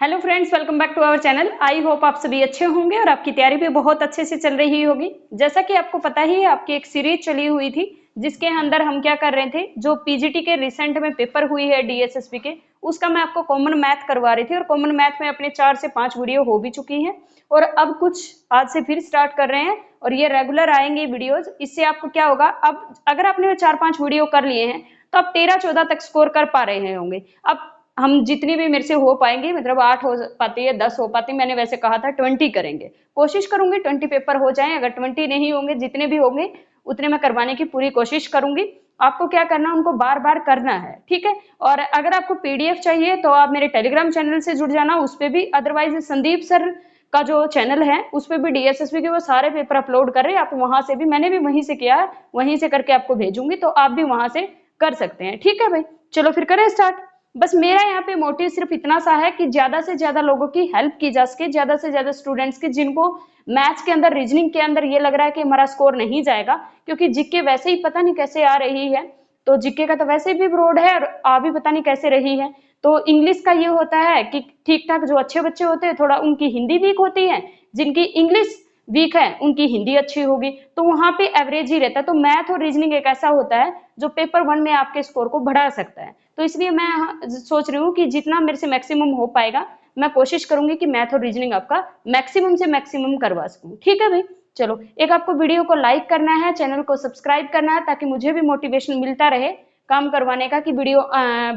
Hello friends, welcome back to our channel. I hope आप सभी अच्छे होंगे और आपकी तैयारी भी बहुत अच्छे से चल रही होगी। जैसा कि आपको पता ही है, आपकी एक सीरीज चली हुई थी जिसके अंदर हम क्या कर रहे थे, जो पीजीटी के रिसेंट में पेपर हुई है डीएसएसपी के, उसका मैं आपको कॉमन मैथ करवा रही थी और कॉमन मैथ में अपने 4 से 5 वीडियो हो भी चुकी हैं और अब कुछ आज से फिर स्टार्ट कर रहे हैं और ये रेगुलर आएंगे वीडियोज। इससे आपको क्या होगा, अब अगर आपने 4-5 वीडियो कर लिए हैं तो आप 13-14 तक स्कोर कर पा रहे होंगे। अब हम जितनी भी मेरे से हो पाएंगे, मतलब 8 हो पाती है, 10 हो पाती, मैंने वैसे कहा था 20 करेंगे, कोशिश करूंगी 20 पेपर हो जाएं। अगर 20 नहीं होंगे, जितने भी होंगे उतने मैं करवाने की पूरी कोशिश करूंगी। आपको क्या करना, उनको बार बार करना है, ठीक है। और अगर आपको पीडीएफ चाहिए तो आप मेरे टेलीग्राम चैनल से जुड़ जाना, उस पर भी। अदरवाइज संदीप सर का जो चैनल है उस पर भी डीएसएसबी के वो सारे पेपर अपलोड कर रहे हैं, आप वहां से भी, मैंने भी वहीं से किया है, वहीं से करके आपको भेजूंगी, तो आप भी वहां से कर सकते हैं, ठीक है भाई। चलो फिर करें स्टार्ट। बस मेरा यहाँ पे मोटिव सिर्फ इतना सा है कि ज्यादा से ज्यादा लोगों की हेल्प की जा सके, ज्यादा से ज्यादा स्टूडेंट्स की जिनको मैथ्स के अंदर, रीजनिंग के अंदर ये लग रहा है कि हमारा स्कोर नहीं जाएगा, क्योंकि जीके वैसे ही पता नहीं कैसे आ रही है, तो जीके का तो वैसे भी ब्रॉड है और आ भी पता नहीं कैसे रही है। तो इंग्लिश का ये होता है कि ठीक ठाक जो अच्छे बच्चे होते हैं, थोड़ा उनकी हिंदी वीक होती है, जिनकी इंग्लिश वीक है उनकी हिंदी अच्छी होगी, तो वहां पे एवरेज ही रहता है। तो मैथ और रीजनिंग एक ऐसा होता है जो पेपर 1 में आपके स्कोर को बढ़ा सकता है। तो इसलिए मैं सोच रही हूँ कि जितना मेरे से मैक्सिमम हो पाएगा मैं कोशिश करूंगी कि मैथ और रीजनिंग आपका मैक्सिमम से मैक्सिमम करवा सकूं, ठीक है भाई। चलो, एक आपको वीडियो को लाइक करना है, चैनल को सब्सक्राइब करना है, ताकि मुझे भी मोटिवेशन मिलता रहे काम करवाने का, कि वीडियो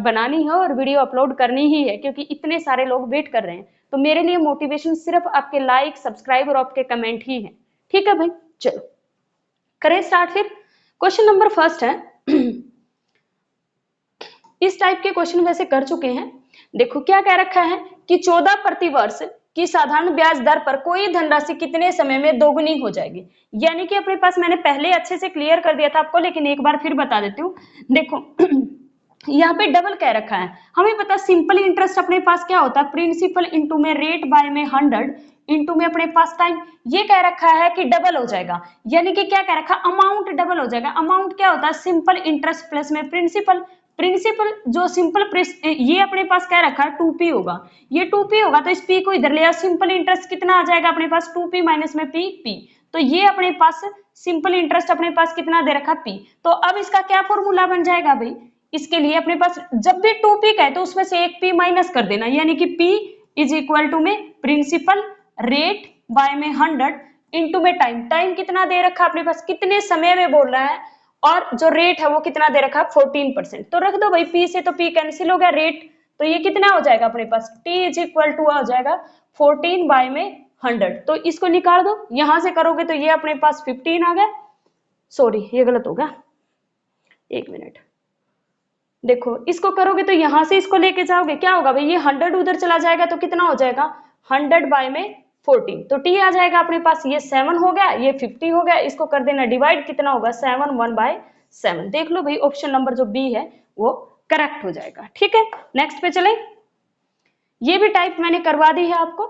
बनानी है और वीडियो अपलोड करनी ही है, क्योंकि इतने सारे लोग वेट कर रहे हैं। तो मेरे लिए मोटिवेशन सिर्फ आपके लाइक, सब्सक्राइब और आपके कमेंट ही है, ठीक है भाई। चलो करें स्टार्ट फिर। क्वेश्चन नंबर फर्स्ट है, इस टाइप के क्वेश्चन वैसे कर चुके हैं। देखो क्या कह रखा है कि 14 प्रति वर्ष की साधारण ब्याज दर पर कोई धनराशि कितने समय में दोगुनी हो जाएगी। यानी कि अपने पास, मैंने पहले अच्छे से क्लियर कर दिया था आपको, लेकिन एक बार फिर बता देती हूँ। देखो यहाँ पे डबल कह रखा है, हमें पता सिंपल इंटरेस्ट अपने पास क्या होता है, प्रिंसिपल इंटू में रेट बाय में 100 इंटू में अपने पास टाइम। ये कह रखा है कि डबल हो जाएगा, यानी कि क्या कह रखा, अमाउंट डबल हो जाएगा। अमाउंट क्या होता है, सिंपल इंटरेस्ट प्लस में प्रिंसिपल। प्रिंसिपल जो सिंपल, ये अपने पास क्या रखा है 2p होगा, ये 2p होगा तो इस p को इधर ले आओ। सिंपल इंटरेस्ट कितना आ जाएगा अपने पास, 2p माइनस में p। तो ये अपने पास सिंपल इंटरेस्ट अपने पास कितना दे रखा p। तो अब इसका क्या फॉर्मूला बन जाएगा भाई, इसके लिए अपने पास जब भी 2p का है तो उसमें से एक p माइनस कर देना, यानी कि p इज इक्वल टू में प्रिंसिपल रेट बाय में 100 इंटू में टाइम। टाइम कितना दे रखा अपने पास, कितने समय में बोल रहा है, और जो रेट है वो कितना दे रखा 14%। तो रख दो भाई, p से तो p कैंसिल हो गया, रेट तो ये कितना हो जाएगा अपने पास, t इज इक्वल टू हो जाएगा 14 बाय में 100। तो इसको निकाल दो, यहां से करोगे तो ये अपने पास 15 आ गया। सॉरी ये गलत हो गया, एक मिनट। देखो इसको करोगे तो यहां से इसको लेके जाओगे, क्या होगा भाई, ये 100 उधर चला जाएगा तो कितना हो जाएगा 100 बाय में 14, तो t आ जाएगा अपने पास। ये 7 हो गया, ये 50 हो गया, इसको कर देना डिवाइड, कितना होगा 7 1/7। देख लो भाई, ऑप्शन नंबर जो बी है वो करेक्ट हो जाएगा, ठीक है। नेक्स्ट पे चले, ये भी टाइप मैंने करवा दी है आपको।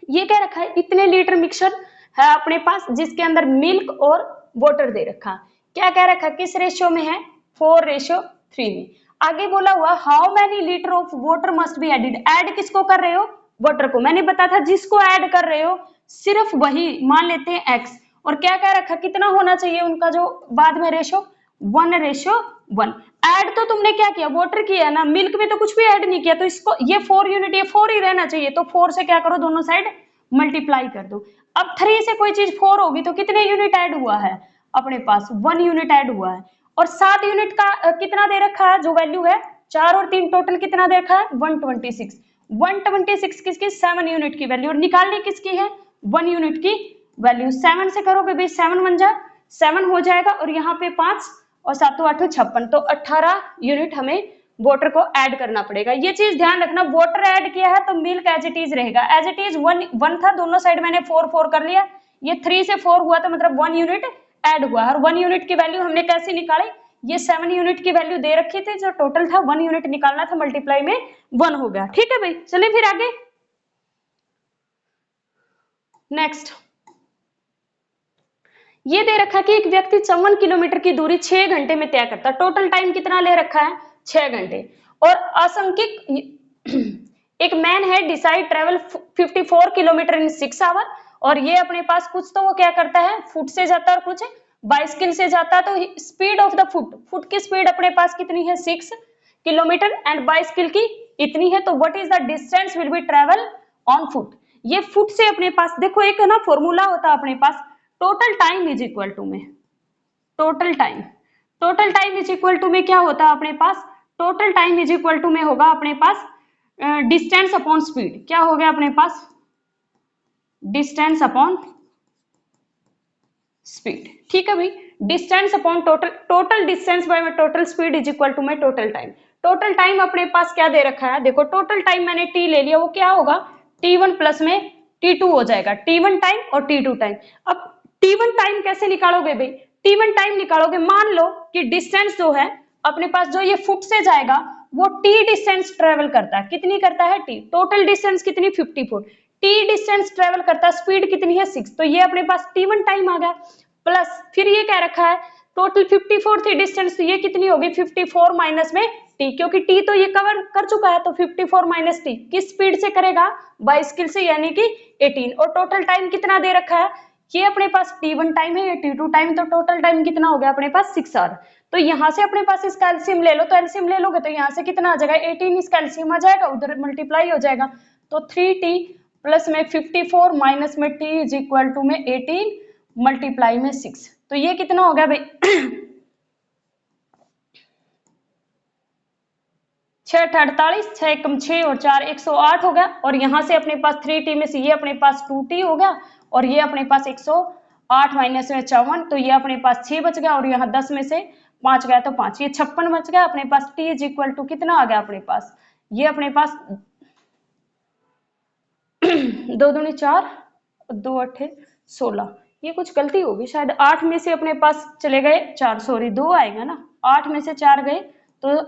ये क्या रखा है, इतने लीटर मिक्सचर है अपने पास जिसके अंदर मिल्क और वाटर दे रखा, क्या कह रखा, किस रेशियो में है, 4:3 में। आगे बोला हुआ how many litre of water must be added. Add किसको कर रहे हो, वाटर को। मैंने बताया था जिसको ऐड कर रहे हो सिर्फ वही मान लेते हैं x, और क्या कह रखा, कितना होना चाहिए उनका जो बाद में रेशो, 1:1। ऐड तो तुमने क्या किया, वाटर किया ना, मिल्क में तो कुछ भी ऐड नहीं किया, तो इसको ये 4 यूनिट, ये 4 ही रहना चाहिए, तो 4 से क्या करो, दोनों साइड मल्टीप्लाई कर दो। अब 3 से कोई चीज 4 होगी तो कितने यूनिट ऐड हुआ है अपने पास, 1 यूनिट ऐड हुआ है। और 7 यूनिट का कितना दे रखा है, जो वैल्यू है 4 और 3 टोटल कितना दे रखा है 126। 126 किसकी, 7 यूनिट की वैल्यू, और निकालनी किसकी है 1 यूनिट की वैल्यू। 7 से करोगे भाई, 7 बन जा 7 हो जाएगा, और यहाँ पे 5 और 7 8 56, तो 18 यूनिट हमें वाटर को ऐड करना पड़ेगा। ये चीज ध्यान रखना, वाटर ऐड किया है तो मिल्क एज इट इज रहेगा, एज इट इज 1 था, दोनों साइड मैंने 4 कर लिया, ये 3 से 4 हुआ तो मतलब 1 यूनिट ऐड हुआ, और 1 यूनिट की वैल्यू हमने कैसे निकाली, ये 7 यूनिट की वैल्यू दे रखी थी, जो टोटल था 1 यूनिट निकालना था, मल्टीप्लाई में 1 हो गया, ठीक है भाई। चलिए फिर आगे नेक्स्ट। ये दे रखा कि एक व्यक्ति 54 किलोमीटर की दूरी 6 घंटे में तय करता है, टोटल टाइम कितना ले रखा है 6 घंटे, और असंख्यिक एक मैन है decide travel 54 kilometre in 6 hour, और ये अपने पास कुछ तो वो क्या करता है, फुट से जाता है और कुछ बाइसिकल से जाता है। तो स्पीड ऑफ द फुट की स्पीड अपने पास कितनी है 6 किलोमीटर एंड बाइसिकल की इतनी है। तो what is the distance will be travel on foot. ये फुट से अपने पास देखो एक है ना फॉर्मूला होता है अपने पास, total time is equal to में total time is equal to में क्या होता है अपने पास, total time is equal to में होगा अपने पास डिस्टेंस अपॉन स्पीड। क्या हो गया अपने पास, डिस्टेंस अपॉन स्पीड। ठीक है भाई, distance upon total distance by total speed is equal to में टोटल टाइम। टोटल टाइम अपने पास क्या दे रखा है, देखो टोटल टाइम मैंने टी ले लिया, वो क्या होगा T1 प्लस में T2 हो जाएगा, T1 टाइम और T2 टाइम। अब T1 टाइम कैसे निकालोगे भाई, T1 टाइम निकालोगे, मान लो कि डिस्टेंस जो है अपने पास जो ये फुट से जाएगा वो T डिस्टेंस ट्रेवल करता है, कितनी करता है T, टोटल डिस्टेंस कितनी 54, T डिस्टेंस ट्रेवल करता है, स्पीड कितनी है 6, तो ये अपने पास T1 टाइम आ गया। प्लस फिर ये क्या रखा है, टोटल 54 थी डिस्टेंस, तो ये कितनी होगी 54 माइनस में T, क्योंकि T तो ये कवर कर चुका है, तो 54 माइनस T किस स्पीड से करेगा, बाइसिकल से, यानी कि 18। और टोटल टाइम कितना दे रखा है, ये अपने पास T1 टाइम है, ये T2 टाइम, तो टोटल टाइम कितना हो गया अपने पास 6 आवर। तो यहाँ से अपने पास इसका एलसीएम ले लो, तो एलसीएम ले लोगे तो यहाँ से कितना आ जाएगा 18, इसका एलसीएम आ जाएगा, उधर मल्टीप्लाई हो जाएगा, तो 3T प्लस में 54 माइनस में T इज इक्वल टू में 18 मल्टीप्लाई में 6, तो ये कितना हो गया भाई 6 48, 6 एकम 6 और 4 108 हो गया। और यहाँ से अपने पास 3T में से ये अपने पास 2T हो गया, और ये अपने पास 108 माइनस में 54, तो ये अपने पास 6 बच गया, और यहाँ 10 में से 5 गया तो 5, ये 56 बच गया अपने पास। T इज इक्वल टू कितना आ गया अपने पास, ये अपने पास 2 दूनी 4 2 8 16, ये कुछ गलती होगी शायद, 8 में से अपने पास चले गए 4, सॉरी 2 आएगा ना, 8 में से 4 गए तो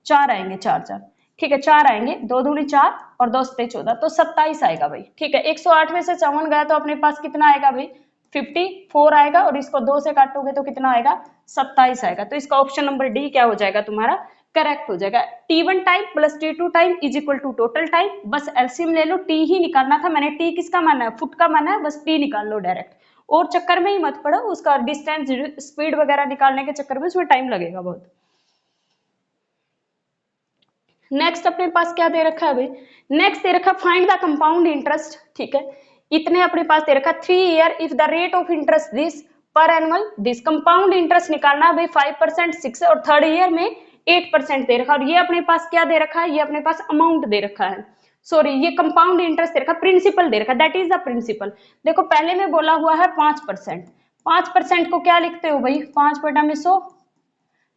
4 आएंगे, 4 4, ठीक है 4 आएंगे, 2 दूनी 4 और 2 सते 14, तो 27 आएगा भाई। ठीक है, 108 में से 54 गया तो अपने पास कितना आएगा भाई 54 आएगा, और इसको 2 से काटोगे तो कितना आएगा 27 आएगा। तो इसका ऑप्शन नंबर डी क्या हो जाएगा तुम्हारा, करेक्ट हो जाएगा। T1 time plus T2 time is equal to total time, बस एलसीएम ले लो, T ही निकालना था मैंने, T किसका माना है, फुट का माना है, बस T निकाल लो डायरेक्ट, और चक्कर में ही मत पड़ो, उसका डिस्टेंस स्पीड वगैरह निकालने के चक्कर में उसमें टाइम लगेगा बहुत। नेक्स्ट अपने पास क्या दे रखा है भाई, नेक्स्ट दे रखा फाइंड द कंपाउंड इंटरेस्ट। ठीक है, इतने अपने पास दे रखा 3 year if the rate of interest this पर एनुअल दिस, कंपाउंड इंटरेस्ट निकालना है भाई 5% 6 और थर्ड ईयर में 8% दे रखा, और ये अपने पास क्या दे रखा है, ये अपने पास अमाउंट दे रखा है, सॉरी ये कंपाउंड इंटरेस्ट दे रखा, प्रिंसिपल दे रखा, दैट इज द प्रिंसिपल। देखो पहले में बोला हुआ है 5%, 5% को क्या लिखते हो भाई 5/100,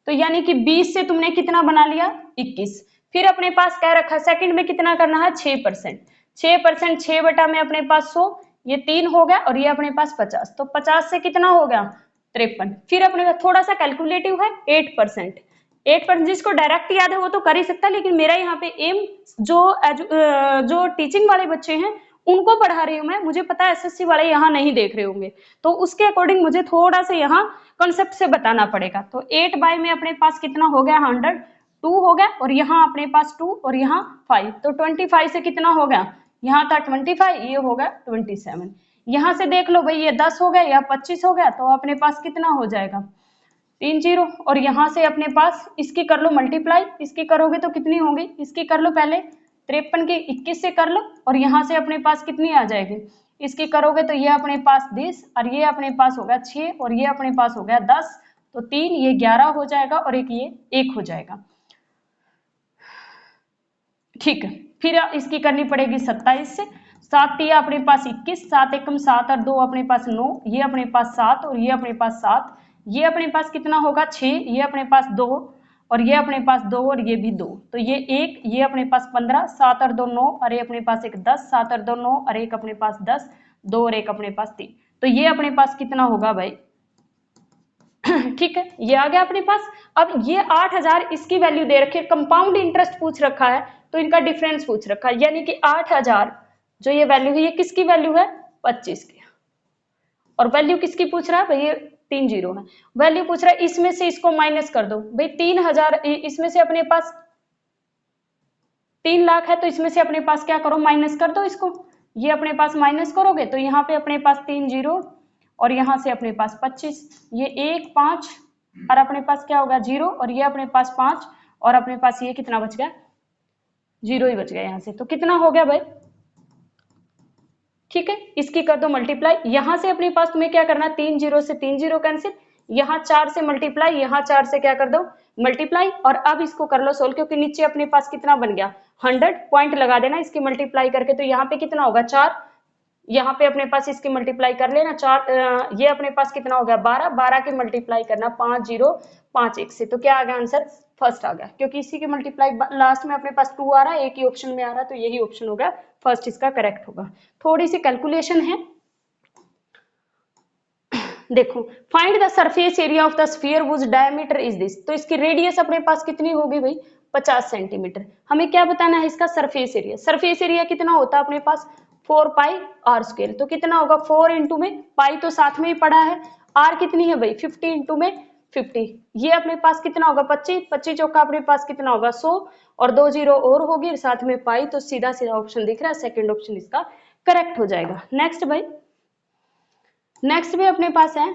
तो यानी कि 20 से तुमने कितना बना लिया 21। फिर अपने पास क्या रखा सेकंड में कितना करना है 6%, 6% 6 बटा में अपने पास 100, ये 3 हो गया, और ये अपने पास 50, तो 50 से कितना हो गया 53। फिर अपने पास थोड़ा सा कैलकुलेटिव है 8%, 8% जिसको डायरेक्ट याद है वो तो कर ही सकता है, लेकिन मेरा यहाँ पे एम जो टीचिंग वाले बच्चे हैं उनको पढ़ा रही हूँ मैं, मुझे पता है एसएससी वाले यहाँ नहीं देख रहे होंगे, तो उसके अकॉर्डिंग मुझे थोड़ा सा यहाँ कॉन्सेप्ट से बताना पड़ेगा। तो 8 बाय में अपने पास कितना हो गया 100, 2 हो गया, और यहाँ अपने पास 2 और यहाँ 5, तो 25 से कितना हो गया, यहाँ था 25, ये हो गया 27। यहाँ से देख लो भाई ये 10 हो गया या 25 हो गया, तो अपने पास कितना हो जाएगा 3 0, और यहाँ से अपने पास इसकी कर लो मल्टीप्लाई, इसकी करोगे तो कितनी होगी, इसकी कर लो पहले 53 की 21 से कर लो, और यहाँ से अपने पास कितनी आ जाएगी, इसकी करोगे तो ये अपने पास 10, और ये अपने पास होगा 6, और ये अपने पास हो गया 10, तो 3 ये 11 हो जाएगा, और एक ये 1 हो जाएगा। ठीक है, फिर इसकी करनी पड़ेगी 27 से, 7 दिया अपने पास 21, 7 एकम 7 और 2 अपने पास 9, ये अपने पास 7 और ये अपने पास 7, ये अपने पास कितना होगा 6, ये अपने पास 2 और ये अपने पास 2 और ये भी 2, तो ये 1, ये अपने पास 15, 7 और 2 9, और ये अपने पास एक 10, 7 और 2 9 और एक अपने पास 10, 2 और एक अपने पास 3, तो ये अपने पास कितना होगा भाई ठीक है, ये आ गया अपने पास। अब ये 8000 इसकी वैल्यू दे रखी है, कंपाउंड इंटरेस्ट पूछ रखा है, तो इनका डिफरेंस पूछ रखा है, यानी कि 8000 जो ये वैल्यू है ये किसकी वैल्यू है 25 की, और वैल्यू किसकी पूछ रहा है भाई ये 3 0 है, वैल्यू पूछ रहा है इसमें से इसको माइनस कर दो भाई 3000, इसमें से अपने पास 3 लाख है तो इसमें से अपने पास क्या करो, माइनस कर दो इसको। ये अपने पास माइनस करोगे तो यहाँ पे अपने पास 3 जीरो और यहाँ से अपने पास 25, ये 1 5 और अपने पास क्या होगा 0 और ये अपने पास 5 और अपने पास ये कितना बच गया, 0 ही बच गया यहाँ से। तो कितना हो गया भाई, ठीक है, इसकी कर दो मल्टीप्लाई। यहाँ से अपने पास तुम्हें क्या करना है, 3 जीरो से 3 जीरो कैंसिल, यहाँ 4 से मल्टीप्लाई, यहाँ 4 से क्या कर दो मल्टीप्लाई। और अब इसको कर लो सोल्व, क्योंकि नीचे अपने पास कितना बन गया 100, पॉइंट लगा देना इसकी मल्टीप्लाई करके। तो यहाँ पे कितना होगा 4, यहाँ पे अपने पास इसकी मल्टीप्लाई कर लेना 4, ये अपने पास कितना हो गया 12, 12 की मल्टीप्लाई करना 5 0 5 1 से। तो क्या आ गया आंसर, फर्स्ट आ गया, क्योंकि इसी की मल्टीप्लाई लास्ट में अपने पास 2 आ रहा है, एक ही ऑप्शन में आ रहा है, तो यही ऑप्शन होगा फर्स्ट, इसका करेक्ट होगा। थोड़ी सी कैलकुलेशन है, देखो find the surface area of the sphere which diameter is this. तो इसकी रेडियस अपने पास कितनी होगी भाई 50 सेंटीमीटर। हमें क्या बताना है इसका सरफेस एरिया। सरफेस एरिया कितना होता है अपने पास 4 पाई आर स्क्वायर। तो कितना होगा 4 इंटू में पाई तो साथ में ही पड़ा है, आर कितनी है भाई 50 इंटू में 50, ये अपने पास कितना होगा 25, 25 चौका अपने पास कितना होगा 100 और 2 जीरो और होगी साथ में पाई। तो सीधा सीधा ऑप्शन दिख रहा है, सेकंड ऑप्शन इसका करेक्ट हो जाएगा। नेक्स्ट भाई, नेक्स्ट भी अपने पास है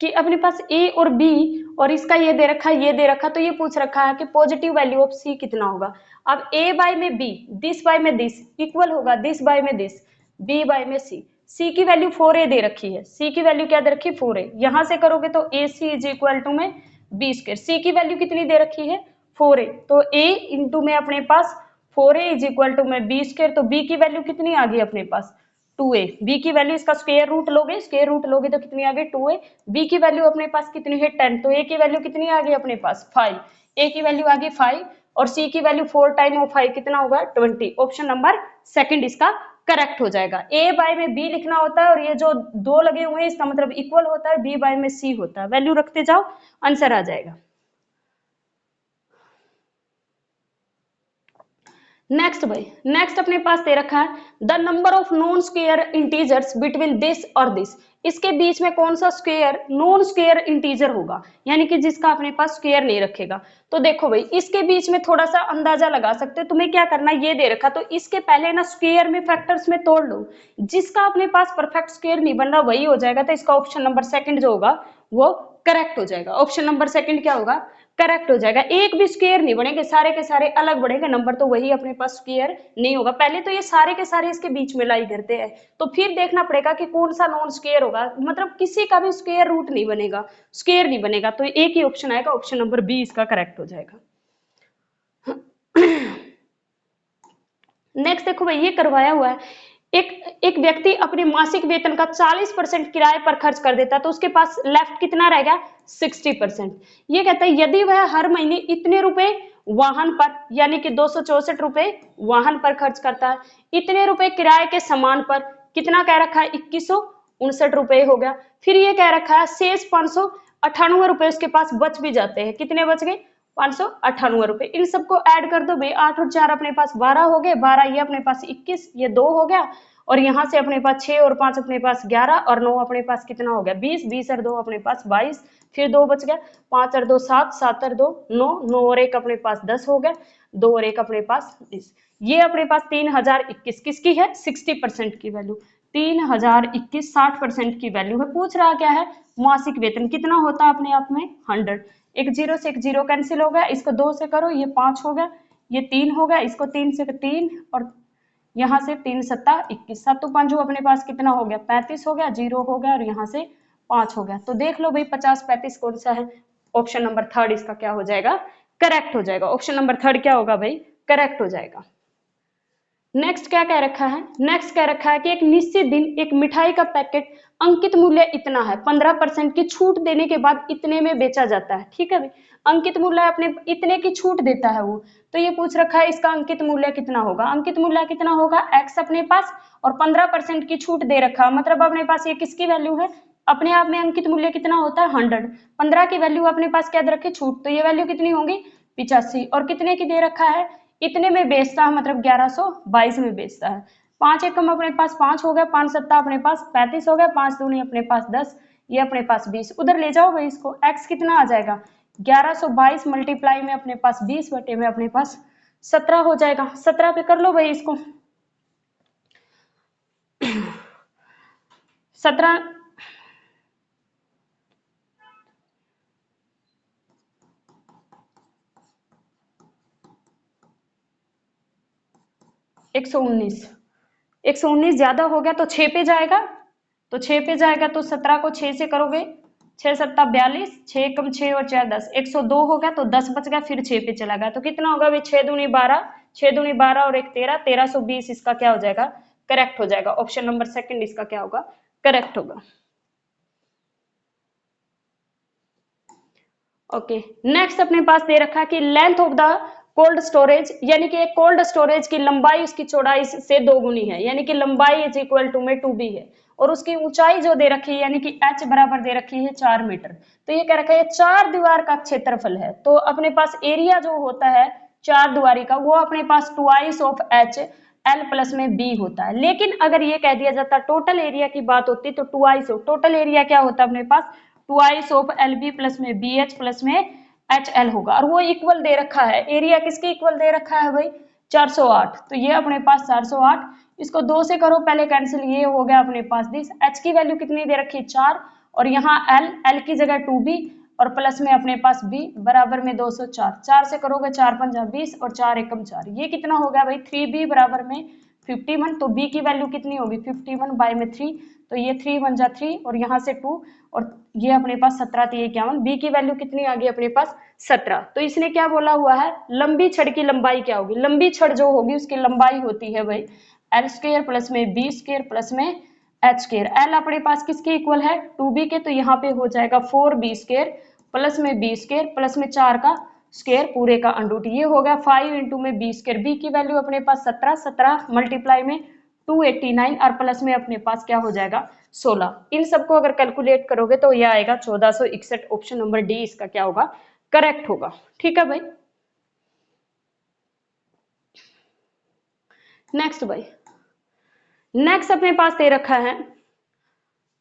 कि अपने पास ए और बी और इसका ये दे रखा है, ये दे रखा, तो ये पूछ रखा है कि पॉजिटिव वैल्यू ऑफ सी कितना होगा। अब ए बाय में बी, दिस बाय में दिस इक्वल होगा दिस बाय में दिस, बी बाय में सी। सी की वैल्यू 4a दे रखी है, सी की वैल्यू क्या दे रखी है 4a, यहां से करोगे तो ए सी इज इक्वल टू में बी स्क्वायर। सी की वैल्यू कितनी दे रखी है 4a, तो a इंटू में अपने पास 4a इज इक्वल टू में बी स्क्वायर। तो b की वैल्यू कितनी आ गई अपने पास 2a, b की वैल्यू इसका स्क्वायर रूट लोगे, स्क्वायर रूट लोगे तो कितनी आ गई 2a, b की वैल्यू अपने पास कितनी है 10, तो a की वैल्यू कितनी आ गई अपने पास 5, a की वैल्यू आ गई 5 और c की वैल्यू 4 टाइम ऑफ 5 कितना होगा 20। ऑप्शन नंबर सेकंड इसका करेक्ट हो जाएगा। a बाय में b लिखना होता है और ये जो दो लगे हुए हैं इसका मतलब इक्वल होता है, b बाय में c होता है, वैल्यू रखते जाओ आंसर आ जाएगा। नेक्स्ट भाई, नेक्स्ट अपने पास दे रखा है the number of non square integers between this और दिस। इसके बीच में कौन सा स्क्वायर नॉन स्क्वायर इंटीजर होगा, यानी कि जिसका अपने पास स्क्वायर नहीं रखेगा। तो देखो भाई इसके बीच में थोड़ा सा अंदाजा लगा सकते हो, तुम्हें क्या करना है, ये दे रखा तो इसके पहले ना स्क्वायर में फैक्टर्स में तोड़ लो, जिसका अपने पास परफेक्ट स्क्वायर नहीं बन रहा वही हो जाएगा। तो इसका ऑप्शन नंबर सेकंड जो होगा वो करेक्ट हो जाएगा। ऑप्शन नंबर सेकंड क्या होगा, करेक्ट हो जाएगा। एक भी स्क्वायर नहीं बनेंगे, सारे के सारे अलग बढ़ेंगे नंबर, तो वही अपने पास स्क्वायर नहीं होगा। पहले तो ये सारे के सारे इसके बीच में लाई करते हैं, तो फिर देखना पड़ेगा कि कौन सा नॉन स्क्वायर होगा, मतलब किसी का भी स्क्वायर रूट नहीं बनेगा, स्क्वायर नहीं बनेगा, तो एक ही ऑप्शन आएगा, ऑप्शन नंबर बी इसका करेक्ट हो जाएगा। नेक्स्ट देखो भाई ये करवाया हुआ है, एक व्यक्ति अपने मासिक वेतन का 40% किराए पर खर्च कर देता है, तो उसके पास लेफ्ट कितना रहेगा 60%। ये कहता है यदि वह हर महीने इतने रुपए वाहन पर यानी कि 264 रुपए वाहन पर खर्च करता है, इतने रुपए किराए के सामान पर कितना कह रखा है 2159 रुपए हो गया। फिर ये कह रखा है शेष 598 रुपए उसके पास बच भी जाते हैं, कितने बच गए 598 रुपए। इन सबको ऐड कर दो भाई, 8 और 4 अपने पास 12 हो गए, 12 ये अपने पास 21, ये 2 हो गया और यहाँ से अपने पास 6 और 5 अपने पास 11 और 9 अपने पास कितना हो गया 20, 20 और 2 अपने पास 22, फिर 2 बच गया, 5 और 2 7, 7 और 2 9, 9 और 1 अपने पास 10 हो गया, 2 और 1 अपने पास 20। ये अपने पास 3021 किसकी है 60% की वैल्यू, 3021 60% की वैल्यू है। पूछ रहा क्या है मासिक वेतन कितना होता है अपने आप में 100। एक जीरो से एक जीरो कैंसिल हो गया, इसको 2 से करो ये 5 हो गया, ये 3 हो गया, इसको 3 से 3 और यहाँ से 3 सत्ता 21, 7 5 अपने पास कितना हो गया 35 हो गया, 0 हो गया और यहाँ से 5 हो गया। तो देख लो भाई 50 35 कौन सा है, ऑप्शन नंबर थर्ड इसका क्या हो जाएगा करेक्ट हो जाएगा। ऑप्शन नंबर थर्ड क्या होगा भाई करेक्ट हो जाएगा। नेक्स्ट क्या कह रखा है, नेक्स्ट कह रखा है कि एक निश्चित दिन एक मिठाई का पैकेट अंकित मूल्य इतना है, 15% की छूट देने के बाद इतने में बेचा जाता है। ठीक है भाई, अंकित मूल्य अपने इतने की छूट देता है वो, तो ये पूछ रखा है इसका अंकित मूल्य कितना होगा। अंकित मूल्य कितना होगा x अपने पास और 15% की छूट दे रखा, मतलब अपने पास ये किसकी वैल्यू है, अपने आप में अंकित मूल्य कितना होता है 100, 15 की वैल्यू अपने पास क्या दे रखी छूट, तो ये वैल्यू कितनी होगी 85 और कितने की दे रखा है इतने में बेचता है, मतलब 1122 में बेचता है। 5 एकम अपने पास 5 हो गया, 5 सत्ता अपने पास 35 हो गया, 5 दूनी अपने पास 10, ये अपने पास 20, उधर ले जाओ भाई इसको, x कितना आ जाएगा 1122 मल्टीप्लाई में अपने पास 20 बटे में अपने पास 17 हो जाएगा। 17 पे कर लो भाई इसको। 17 119, 119 ज्यादा हो गया तो 6 पे जाएगा, तो 6 पे जाएगा तो 17 को 6 से करोगे, 6 सत्ता 42, 6 कम 6 और 4 10, 102 हो गया तो 10 बच गया, फिर 6 पे चला गया तो कितना होगा भाई, 6 दूनी 12, 6 दूनी 12 और 1 13, 1320 इसका क्या हो जाएगा, करेक्ट हो जाएगा। ऑप्शन नंबर सेकंड इसका क्या होगा, करेक्ट होगा। ओके, नेक्स्ट अपने पास दे रखा है कि length of the cold storage, यानी कि कोल्ड स्टोरेज की लंबाई उसकी चौड़ाई से 2 गुनी है, यानी कि लंबाई इज इक्वल टू में 2b है, और उसकी ऊंचाई जो दे रखी है यानी कि h बराबर दे रखी है 4 मीटर। तो ये कह रखा है 4 दीवार का क्षेत्रफल है, तो अपने पास एरिया जो होता है 4 दीवारी का वो अपने पास twice of h L plus में b होता है। लेकिन अगर ये कह दिया जाता टोटल एरिया की बात होती तो ट्वाइस ऑफ, टोटल एरिया क्या होता है अपने पास, twice of L B plus में बी एच प्लस में एच एल होगा, और वो इक्वल दे रखा है, एरिया किसके इक्वल दे रखा है भाई, 408, तो ये अपने पास 408, इसको 2 से करो पहले कैंसिल, ये हो गया अपने पास 10, एच की वैल्यू कितनी दे रखी है 4, और यहाँ एल, एल की जगह 2b और प्लस में अपने पास b बराबर में 204, 4 से करोगे 4 पंजा 20 और 4 एकम 4, ये कितना हो गया भाई 3b बराबर में 51, तो b की वैल्यू कितनी होगी 51 बाय में 3, तो ये 3 बन जा 3 और यहाँ से 2 और ये अपने पास 17 तो 51, बी की वैल्यू कितनी आ गई अपने पास 17। तो इसने क्या बोला हुआ है, लंबी छड़ की लंबाई क्या होगी, लंबी छड़ जो होगी उसकी लंबाई होती है भाई एल स्क्वायर प्लस में बी स्क्वायर प्लस में एच स्क्वायर, एल अपने पास किसके इक्वल है 2b के, तो यहाँ पे हो जाएगा 4b स्क्वायर प्लस में b स्क्वायर प्लस में 4 का स्क्वायर पूरे का अंडरूट, ये हो गया 5 इंटू में b स्क्वायर, b की वैल्यू अपने पास 17, 17 मल्टीप्लाई में 289 और प्लस में अपने पास क्या हो जाएगा 16, इन सबको अगर कैलकुलेट करोगे तो यह आएगा 1461, ऑप्शन नंबर डी इसका क्या होगा, करेक्ट होगा। ठीक है भाई, नेक्स्ट भाई, नेक्स्ट अपने पास दे रखा है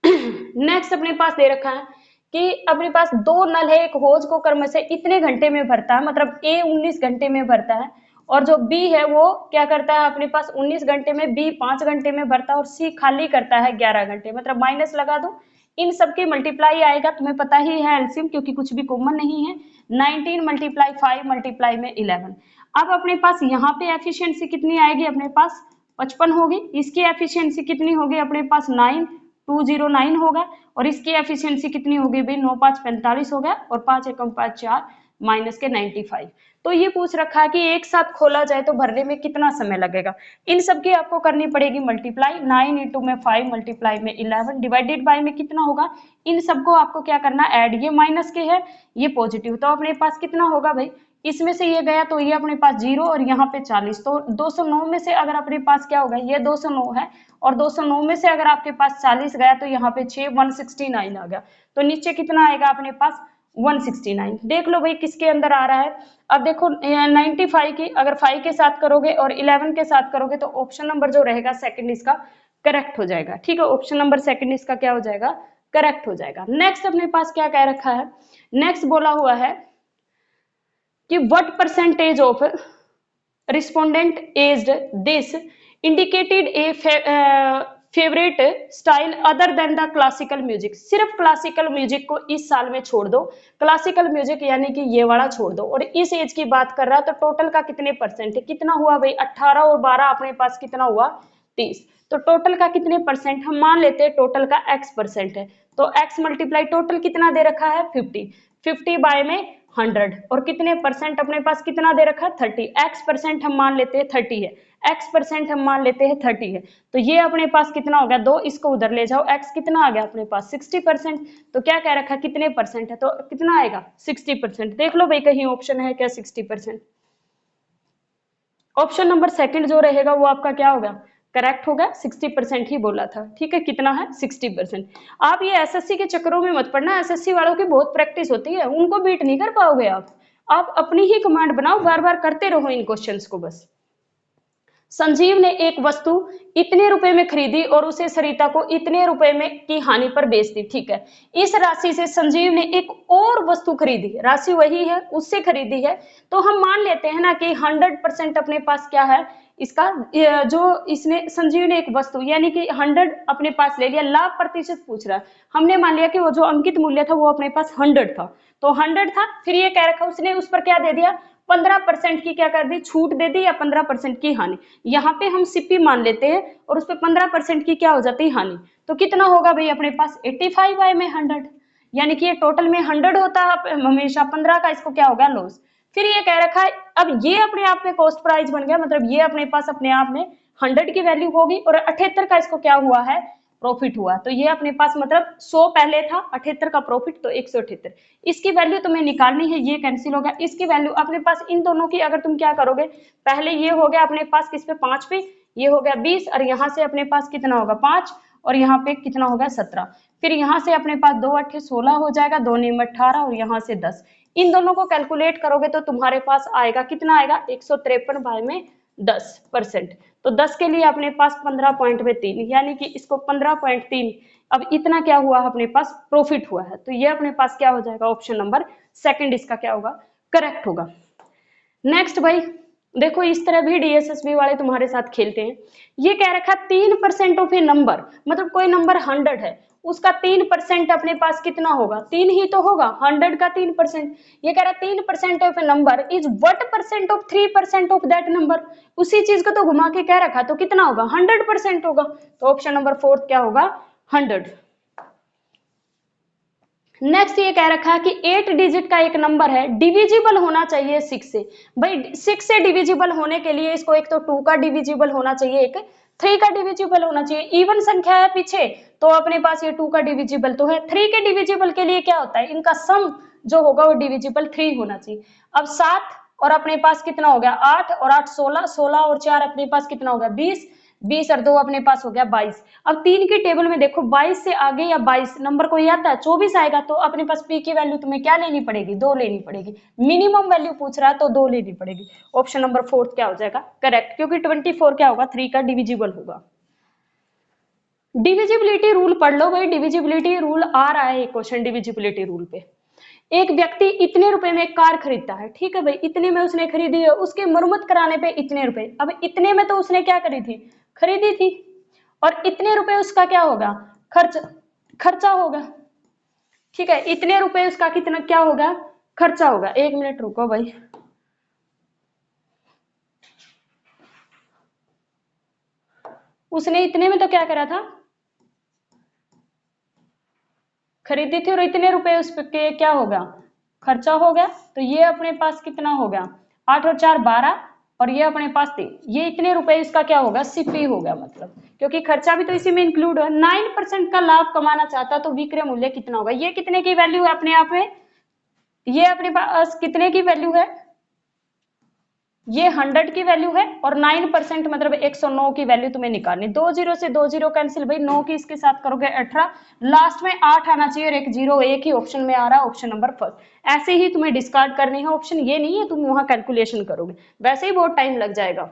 नेक्स्ट अपने पास दे रखा है कि अपने पास 2 नल है, एक होज को क्रम से इतने घंटे में भरता है, मतलब ए 19 घंटे में भरता है, और जो बी है वो क्या करता है अपने पास 19 घंटे में, बी 5 घंटे में भरता है, और सी खाली करता है 11 घंटे, मतलब माइनस लगा दो, इन सबके मल्टीप्लाई आएगा, तुम्हें पता ही है एलसीएम क्योंकि कुछ भी कॉमन नहीं है, 19 मल्टीप्लाई 5 मल्टीप्लाई में 11। अब अपने पास यहाँ पे एफिशिएंसी कितनी आएगी अपने पास 55 होगी, इसकी एफिशिएंसी कितनी होगी अपने पास 9209 होगा, और इसकी एफिशिएंसी कितनी होगी भाई 9 5 45 हो गया, और 5 एकम 5 4 माइनस के 95। तो ये पूछ रखा है कि एक साथ खोला जाए तो भरने में कितना समय लगेगा, इन सब की आपको करनी पड़ेगी मल्टीप्लाई, 9 इंटू में 5 मल्टीप्लाई में 11 डिवाइडेड बाय में कितना होगा, इन सबको आपको क्या करना ऐड, ये माइनस के है ये पॉजिटिव, तो अपने पास कितना होगा भाई, इसमें से ये गया तो ये अपने पास 0 और यहाँ पे 40, तो 209 में से अगर अपने पास क्या होगा, ये 209 है और 209 में से अगर आपके पास 40 गया तो यहाँ पे 6 169 आ गया, तो नीचे कितना आएगा अपने पास 169। देख लो भाई किसके अंदर आ रहा है, अब देखो 95 की अगर 5 के साथ करोगे और 11 के साथ करोगे तो ऑप्शन नंबर जो रहेगा सेकंड इसका करेक्ट हो जाएगा। ठीक है, ऑप्शन नंबर सेकंड इसका क्या हो जाएगा, करेक्ट हो जाएगा। नेक्स्ट अपने पास क्या कह रखा है, नेक्स्ट बोला हुआ है कि what percentage of respondent aged this indicated A favourite style other than the classical music, सिर्फ क्लासिकल म्यूजिक को इस साल में छोड़ दो, क्लासिकल म्यूजिक यानी कि ये वाला छोड़ दो, और इस एज की बात कर रहा है तो टोटल का कितने परसेंट है, कितना हुआ भाई 18 और 12 अपने पास कितना हुआ 30, तो टोटल का कितने परसेंट, हम मान लेते हैं टोटल का x परसेंट है, तो x मल्टीप्लाई टोटल कितना दे रखा है 50, 50 बाय में 100 और कितने परसेंट अपने पास कितना दे रखा है 30, x परसेंट हम मान लेते हैं 30 है, x परसेंट हम मान लेते हैं 30 है, तो ये अपने पास कितना हो गया 2, इसको उधर ले जाओ, x कितना आ गया अपने पास 60%, तो क्या कह रखा है कितने परसेंट है, तो कितना आएगा 60%। देख लो भाई कहीं ऑप्शन है क्या 60%, ऑप्शन नंबर सेकंड जो रहेगा वो आपका क्या होगा, करेक्ट होगा, 60% ही बोला था। ठीक है, कितना है 60%। आप ये एसएससी के चक्करों में मत पड़ना, एसएससी वालों की बहुत प्रैक्टिस होती है, उनको बीट नहीं कर पाओगे आप अपनी ही कमांड बनाओ, बार बार करते रहो इन क्वेश्चंस को बस। संजीव ने एक वस्तु इतने रुपए में खरीदी और उसे सरिता को इतने रुपए में की हानि पर बेच दी, ठीक है। इस राशि से संजीव ने एक और वस्तु खरीदी, राशि वही है, उससे खरीदी है, तो हम मान लेते हैं ना कि 100% अपने पास क्या है इसका, जो इसने संजीव ने एक वस्तु यानी कि 100 अपने पास ले लिया, लाभ प्रतिशत पूछ रहा है, हमने मान लिया कि वो जो अंकित मूल्य था वो अपने पास 100 था, तो 100 था, फिर ये कह रखा उसने उस पर क्या दे दिया, 15% की क्या कर दी, छूट दे दी, या 15% की हानि। यहाँ पे हम सिप्पी मान लेते हैं और उस पर 15% की क्या हो जाती है, हानि। तो कितना होगा भाई अपने पास 85 में 100, यानी कि ये टोटल में 100 होता है हमेशा, 15 का इसको क्या होगा, लॉस। फिर ये कह रखा है, अब ये अपने आप में कॉस्ट प्राइस बन गया, मतलब ये अपने पास अपने आप में 100 की वैल्यू होगी और 78 का इसको क्या हुआ है, प्रॉफिट हुआ। तो ये अपने पास मतलब 100 पहले था, 78 का प्रॉफिट, तो 178। इसकी वैल्यू तुम्हें निकालनी है, ये कैंसिल हो गया। इसकी वैल्यू अपने पास इन दोनों की अगर तुम क्या करोगे, पहले ये हो गया अपने पास किस पे, 5 पे, ये हो गया 20, और यहाँ से अपने पास कितना होगा 5, और यहाँ पे कितना होगा 17। फिर यहाँ से अपने पास 2 8 16 हो जाएगा, 2 9 18, और यहाँ से 10। इन दोनों को कैलकुलेट करोगे तो तुम्हारे पास आएगा कितना आएगा, 153 बाय में 10%। तो 10 के लिए अपने पास 15.3, यानी कि इसको 15.3, अब इतना क्या हुआ अपने पास, प्रॉफिट हुआ है। तो ये अपने पास क्या हो जाएगा, ऑप्शन नंबर सेकंड इसका क्या होगा, करेक्ट होगा। नेक्स्ट भाई देखो, इस तरह भी डीएसएसबी वाले तुम्हारे साथ खेलते हैं। ये कह रखा 3% ऑफ ए नंबर, मतलब कोई नंबर 100 है, उसका 3% अपने पास कितना होगा, 3 ही तो होगा, 100 का 3%। ये कह रहा 3% of A number is what percent of 3% of that number. उसी चीज को तो घुमा के कह रखा, तो कितना होगा, 100% होगा। तो ऑप्शन नंबर 4 क्या होगा, 100। नेक्स्ट ये कह रखा है कि 8 डिजिट का एक नंबर है, डिविजिबल होना चाहिए 6 से। भाई 6 से डिविजिबल होने के लिए इसको एक तो 2 का डिविजिबल होना चाहिए, एक 3 का डिविजिबल होना चाहिए। इवन संख्या है पीछे, तो अपने पास ये 2 का डिविजिबल तो है। 3 के डिविजिबल के लिए क्या होता है, इनका सम जो होगा वो डिविजिबल 3 होना चाहिए। अब 7 और अपने पास कितना हो गया 8, और 8 16, 16 और 4 अपने पास कितना हो गया 20, 20 और 2 अपने पास हो गया 22। अब 3 की टेबल में देखो 22 से आगे या 22 नंबर कोई आता है 24 आएगा, तो अपने पास पी की वैल्यू तुम्हें क्या लेनी पड़ेगी, 2 लेनी पड़ेगी। मिनिमम वैल्यू पूछ रहा है तो 2 लेनी पड़ेगी। ऑप्शन नंबर 4 क्या हो जाएगा, करेक्ट, क्योंकि 24 क्या होगा, 3 का डिविजिबल होगा। डिविजिबिलिटी रूल पढ़ लो भाई, डिविजिबिलिटी रूल आ रहा है एक क्वेश्चन डिविजिबिलिटी रूल पे। एक व्यक्ति इतने रुपए में एक कार खरीदता है, ठीक है भाई, इतने में उसने खरीदी है, उसके मरम्मत कराने पे इतने रुपए। अब इतने में तो उसने क्या करी थी, खरीदी थी, और इतने रुपए उसका क्या होगा, खर्चा होगा, ठीक है। इतने रुपए उसका कितना क्या होगा, खर्चा होगा। 1 मिनट रुको भाई, उसने इतने में तो क्या करा था, खरीदी थी, और इतने रुपए उस पे क्या होगा, खर्चा हो गया। तो ये अपने पास कितना हो गया, 8 और 4 12, और ये अपने पास 3, ये इतने रुपए इसका क्या होगा, सिपी हो गया, मतलब क्योंकि खर्चा भी तो इसी में इंक्लूड है। 9% का लाभ कमाना चाहता तो विक्रय मूल्य कितना होगा। ये कितने की वैल्यू है अपने आप में, ये अपने पास कितने की वैल्यू है, ये 100 की वैल्यू है, और 9% मतलब 109 की वैल्यू तुम्हें निकालनी। 2 0 से 2 0 कैंसिल भाई, 9 की इसके साथ करोगे 18, लास्ट में 8 आना चाहिए, और एक 0 एक ही ऑप्शन में आ रहा है, ऑप्शन नंबर फर्स्ट। ऐसे ही तुम्हें डिस्कार्ड करनी है ऑप्शन, ये नहीं है तुम वहां कैलकुलेशन करोगे, वैसे ही बहुत टाइम लग जाएगा।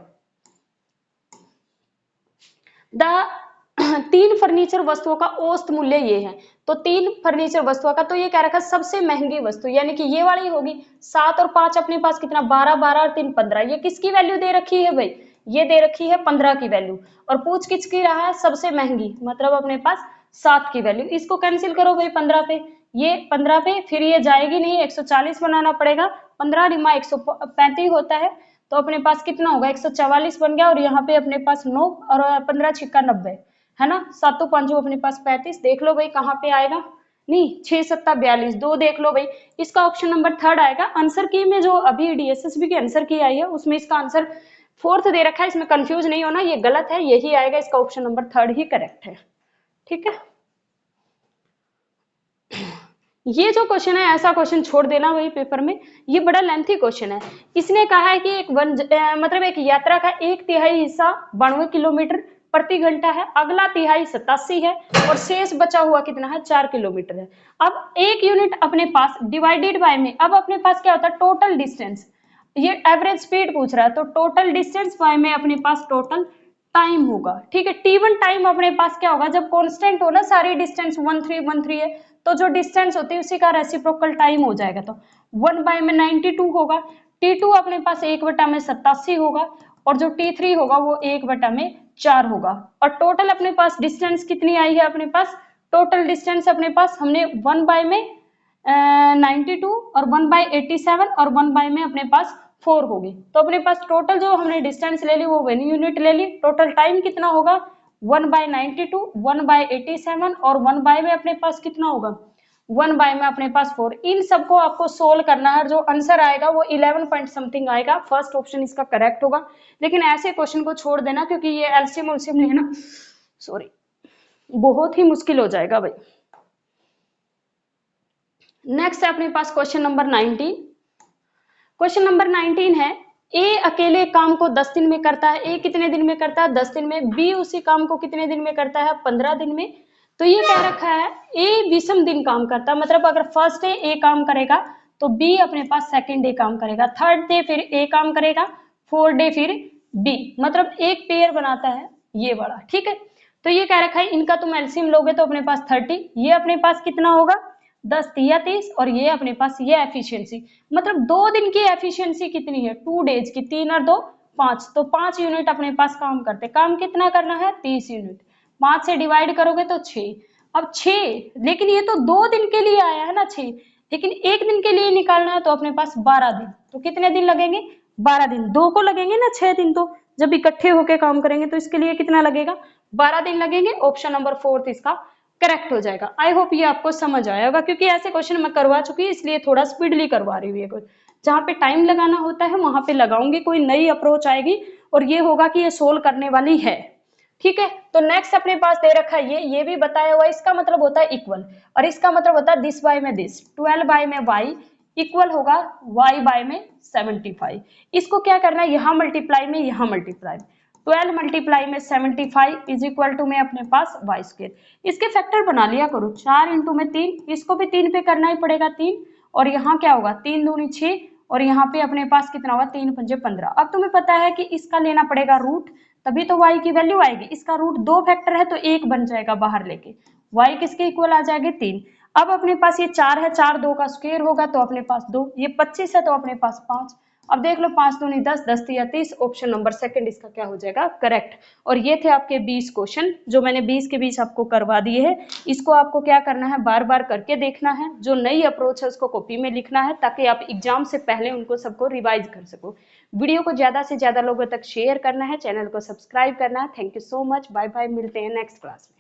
तीन फर्नीचर वस्तुओं का औसत मूल्य ये है, तो 3 फर्नीचर वस्तुओं का, तो ये कह रखा सबसे महंगी वस्तु यानी कि ये वाली होगी। 7 और 5 अपने पास कितना, 12 12 और 3 15। ये किसकी वैल्यू दे रखी है भाई, ये दे रखी है 15 की वैल्यू, और पूछ किसकी रहा है, सबसे महंगी, मतलब अपने पास 7 की वैल्यू। इसको कैंसिल करो भाई 15 पे, ये 15 पे, फिर ये जाएगी नहीं, 140 बनाना पड़ेगा, 15 रिमा 135 होता है, तो अपने पास कितना होगा 144 बन गया, और यहाँ पे अपने पास 9 और 15 छिक्का 90 है ना, 7 5 अपने पास 35। देख लो भाई कहाँ पे आएगा, नहीं 6 7 42, 2 देख लो भाई, इसका ऑप्शन नंबर 3 आएगा। आंसर की में जो अभी डीएसएसबी की आंसर की आई है उसमें इसका आंसर 4th दे रखा है, इसमें कंफ्यूज नहीं होना, ये गलत है, यही आएगा, इसका ऑप्शन नंबर 3 ही करेक्ट है, ठीक है। ये जो क्वेश्चन है ऐसा क्वेश्चन छोड़ देना भाई पेपर में, ये बड़ा लेंथी क्वेश्चन है। इसने कहा है कि एक मतलब एक यात्रा का 1/3 हिस्सा 92 किलोमीटर प्रति घंटा है, अगला तिहाई 87 है, और शेष बचा हुआ कितना है 4 किलोमीटर है। अब 1 यूनिट अपने पास डिवाइडेड बाय में, अब अपने पास क्या होता है टोटल डिस्टेंस, ये एवरेज स्पीड पूछ रहा है, तो टोटल डिस्टेंस y में अपने पास टोटल टाइम होगा। ठीक है, t1 टाइम अपने पास क्या होगा, जब कांस्टेंट हो ना सारी डिस्टेंस 1313 है, तो जो डिस्टेंस होती है उसी का रेसिप्रोकल टाइम हो जाएगा, तो 1 में 92 होगा। t2 अपने पास 1/87 होगा, और जो t3 होगा वो 1/4 होगा। और टोटल अपने पास डिस्टेंस कितनी आई है, अपने पास टोटल डिस्टेंस अपने पास हमने 1 में 92 और 1/87 और 1 में अपने पास 4 होगी, तो अपने पास टोटल जो हमने डिस्टेंस ले ली वो 1 यूनिट ले ली। टोटल टाइम कितना होगा, 1/92, 1/87 और 1 में अपने पास कितना होगा, 1 में अपने पास 4। इन सबको आपको सोल्व करना है, जो आंसर आएगा वो 11 पॉइंट समथिंग आएगा। फर्स्ट ऑप्शन इसका करेक्ट होगा, लेकिन ऐसे क्वेश्चन को छोड़ देना क्योंकि ये एलसीएम उलसीएम लेना सॉरी बहुत ही मुश्किल हो जाएगा भाई। नेक्स्ट है अपने पास क्वेश्चन नंबर 19। क्वेश्चन नंबर 19 है, ए अकेले काम को 10 दिन में करता है। ए कितने दिन में करता है, 10 दिन में। बी उसी काम को कितने दिन में करता है, 15 दिन में। तो ये कह रखा है ए विषम दिन काम करता है, मतलब अगर फर्स्ट डे ए काम करेगा तो बी अपने पास सेकंड डे काम करेगा, थर्ड डे फिर ए काम करेगा, फोर्थ डे फिर बी, मतलब एक पेयर बनाता है ये वाला। ठीक है, तो ये कह रखा है इनका तुम एलसीएम लोगे तो अपने पास 30, ये अपने पास कितना होगा 10 या 30, और ये अपने पास ये एफिशिएंसी, मतलब 2 दिन की एफिशिएंसी कितनी है, 2 डेज की, 3 और 2 5, तो 5 यूनिट अपने पास काम करते। काम कितना करना है, 30 यूनिट। 5 से डिवाइड करोगे तो 6। अब 6, लेकिन ये तो 2 दिन के लिए आया है ना 6, लेकिन एक दिन के लिए निकालना है तो अपने पास 12 दिन। तो कितने दिन लगेंगे, 12 दिन। 2 को लगेंगे ना 6 दिन, तो जब इकट्ठे होके काम करेंगे तो इसके लिए कितना लगेगा, 12 दिन लगेंगे। ऑप्शन नंबर 4 इसका करेक्ट हो जाएगा। आई होप ये आपको समझ आया होगा, क्योंकि ऐसे क्वेश्चन मैं करवा चुकी हूँ इसलिए थोड़ा स्पीडली करवा रही हूँ। ये जहाँ पे टाइम लगाना होता है वहां पे लगाऊंगी, कोई नई अप्रोच आएगी और ये होगा कि ये सोल्व करने वाली है। ठीक है, तो नेक्स्ट अपने पास दे रखा है ये भी बताया हुआ है, इसका मतलब होता है इक्वल, और इसका मतलब होता है दिस बाय में दिस, 12 में y इक्वल होगा y बाय में 75। इसको क्या करना है, यहाँ मल्टीप्लाई में यहाँ मल्टीप्लाई, 12 मल्टीप्लाई में 75 इज इक्वल टू में अपने पास वाई स्क्वायर। इसके फैक्टर बना लिया करो, 4 इंटू में 3, इसको भी 3 पे करना ही पड़ेगा 3, और यहाँ क्या होगा 3 दूनी 6, और यहाँ पे अपने पास कितना होगा 3 पंजे 15। अब तुम्हें पता है कि इसका लेना पड़ेगा रूट, तभी तो y की वैल्यू आएगी। इसका रूट 2 फैक्टर है तो 1 बन जाएगा बाहर लेके, y किसके इक्वल आ जाएगी 3। अब अपने पास ये 4 है, 4 2 का स्क्वायर होगा तो अपने पास 2, ये 25 है तो अपने पास 5। अब देख लो 5 दूनी 10, 10 या 30, ऑप्शन नंबर सेकंड इसका क्या हो जाएगा करेक्ट। और ये थे आपके 20 क्वेश्चन जो मैंने 20 के 20 आपको करवा दिए हैं। इसको आपको क्या करना है, बार बार करके देखना है, जो नई अप्रोच है उसको कॉपी में लिखना है ताकि आप एग्जाम से पहले उनको सबको रिवाइज कर सको। वीडियो को ज्यादा से ज्यादा लोगों तक शेयर करना है, चैनल को सब्सक्राइब करना है। Thank you so much, bye bye, मिलते हैं नेक्स्ट क्लास में।